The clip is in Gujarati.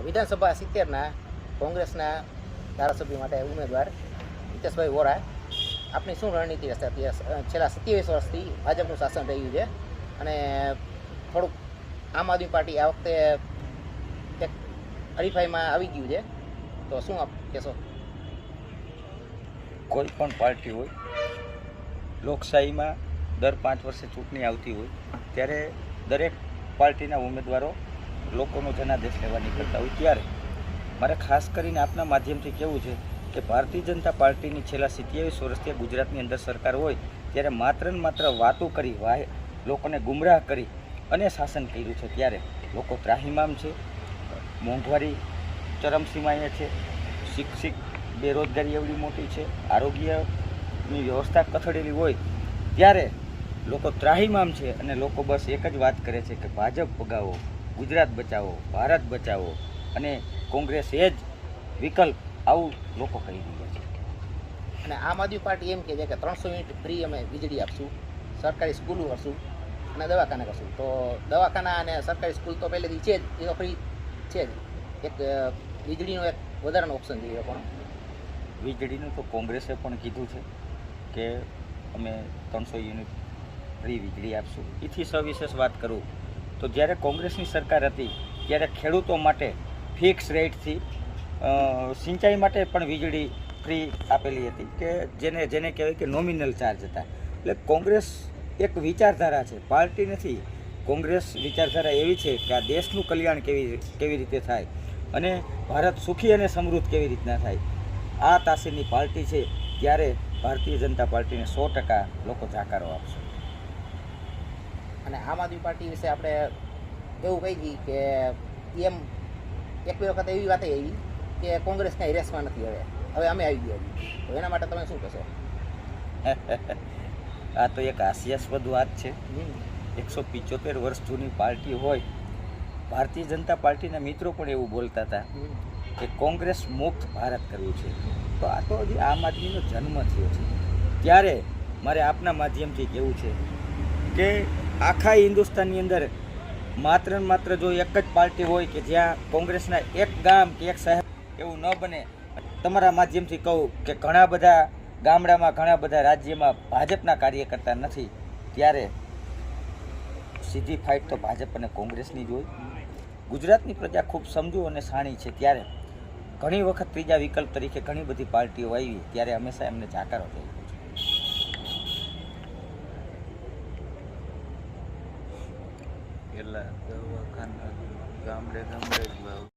વિધાનસભા 70ના કોંગ્રેસના ધારાસભ્ય માટે ઉમેદવાર હિતેશભાઈ વોરા, આપની શું રણનીતિ હશે? છેલ્લા 27 વર્ષથી ભાજપનું શાસન રહ્યું છે અને થોડુંક આમ આદમી પાર્ટી આ વખતે એક હરીફાઈમાં આવી ગયું છે, તો શું આપ કહેશો? કોઈ પણ પાર્ટી હોય, લોકશાહીમાં દર 5 વર્ષે ચૂંટણી આવતી હોય ત્યારે દરેક પાર્ટીના ઉમેદવારો લોકોનો જનાદેશ લેવા નીકળતા હોય. ત્યારે મારે ખાસ કરીને આપના માધ્યમથી કહેવું છે કે ભારતીય જનતા પાર્ટીની છેલ્લા 27 વર્ષથી ગુજરાતની અંદર સરકાર હોય ત્યારે માત્ર ને માત્ર વાતો કરી, લોકોને ગુમરાહ કરી અને શાસન કર્યું છે. ત્યારે લોકો ત્રાહિમામ છે, મોંઘવારી ચરમસીમાએ છે, શિક્ષિત બેરોજગારી એવડી મોટી છે, આરોગ્યની વ્યવસ્થા કથળેલી હોય ત્યારે લોકો ત્રાહિમામ છે અને લોકો બસ એક જ વાત કરે છે કે ભાજપ ભગાવો, ગુજરાત બચાવો, ભારત બચાવો અને કોંગ્રેસ એ જ વિકલ્પ, આવું લોકો કહી રહ્યા છે. અને આમ આદમી પાર્ટી એમ કહે છે કે 300 યુનિટ ફ્રી અમે વીજળી આપશું, સરકારી સ્કૂલો કરશું અને દવાખાના કરશું. તો દવાખાના અને સરકારી સ્કૂલ તો પહેલેથી છે જ, એ તો ફ્રી છે જ. એક વીજળીનો એક વધારાનો ઓપ્શન જોઈએ. પણ વીજળીનું તો કોંગ્રેસે પણ કીધું છે કે અમે 300 યુનિટ ફ્રી વીજળી આપશું. એથી સવિશેષ વાત કરું તો જ્યારે કોંગ્રેસની સરકાર હતી ત્યારે ખેડૂતો માટે ફિક્સ રેટથી સિંચાઈ માટે પણ વીજળી ફ્રી આપેલી હતી કે જેને કહેવાય કે નોમિનલ ચાર્જ હતા. એટલે કોંગ્રેસ એક વિચારધારા છે, પાર્ટી નથી. કોંગ્રેસ વિચારધારા એવી છે કે આ દેશનું કલ્યાણ કેવી રીતે થાય અને ભારત સુખી અને સમૃદ્ધ કેવી રીતના થાય, આ તાસીરની પાર્ટી છે. ત્યારે ભારતીય જનતા પાર્ટીને 100% લોકો જાકારો આપશે. અને આમ આદમી પાર્ટી વિશે આપણે એવું કહી દઈએ કે એમ એક બે વખત એવી વાત આવી કે કોંગ્રેસ કાંઈ રેસમાં નથી, હવે અમે આવી ગયા છીએ. તો એના માટે તમે શું કહેશો? આ તો એક હાસ્યાસ્પદ વાત છે. 175 વર્ષ જૂની પાર્ટી હોય, ભારતીય જનતા પાર્ટીના મિત્રો પણ એવું બોલતા હતા કે કોંગ્રેસ મુક્ત ભારત કરવું છે. તો આ તો હજી આમ આદમીનો જન્મ થયો છે. ત્યારે મારે આપના માધ્યમથી કહેવું છે કે આખા હિન્દુસ્તાનની અંદર માત્ર ને માત્ર જો એક જ પાર્ટી હોય કે જ્યાં કોંગ્રેસના એક ગામ કે એક શહેર એવું ન બને. તમારા માધ્યમથી કહું કે ઘણા બધા ગામડામાં, ઘણા બધા રાજ્યમાં ભાજપના કાર્યકર્તા નથી, ત્યારે સીધી ફાઇટ તો ભાજપ અને કોંગ્રેસની જ હોય. ગુજરાતની પ્રજા ખૂબ સમજુ અને શાણી છે. ત્યારે ઘણી વખત ત્રીજા વિકલ્પ તરીકે ઘણી બધી પાર્ટીઓ આવી, ત્યારે હંમેશા એમને જાકારો થયો છે. એટલા દવાખાના ગામડે જ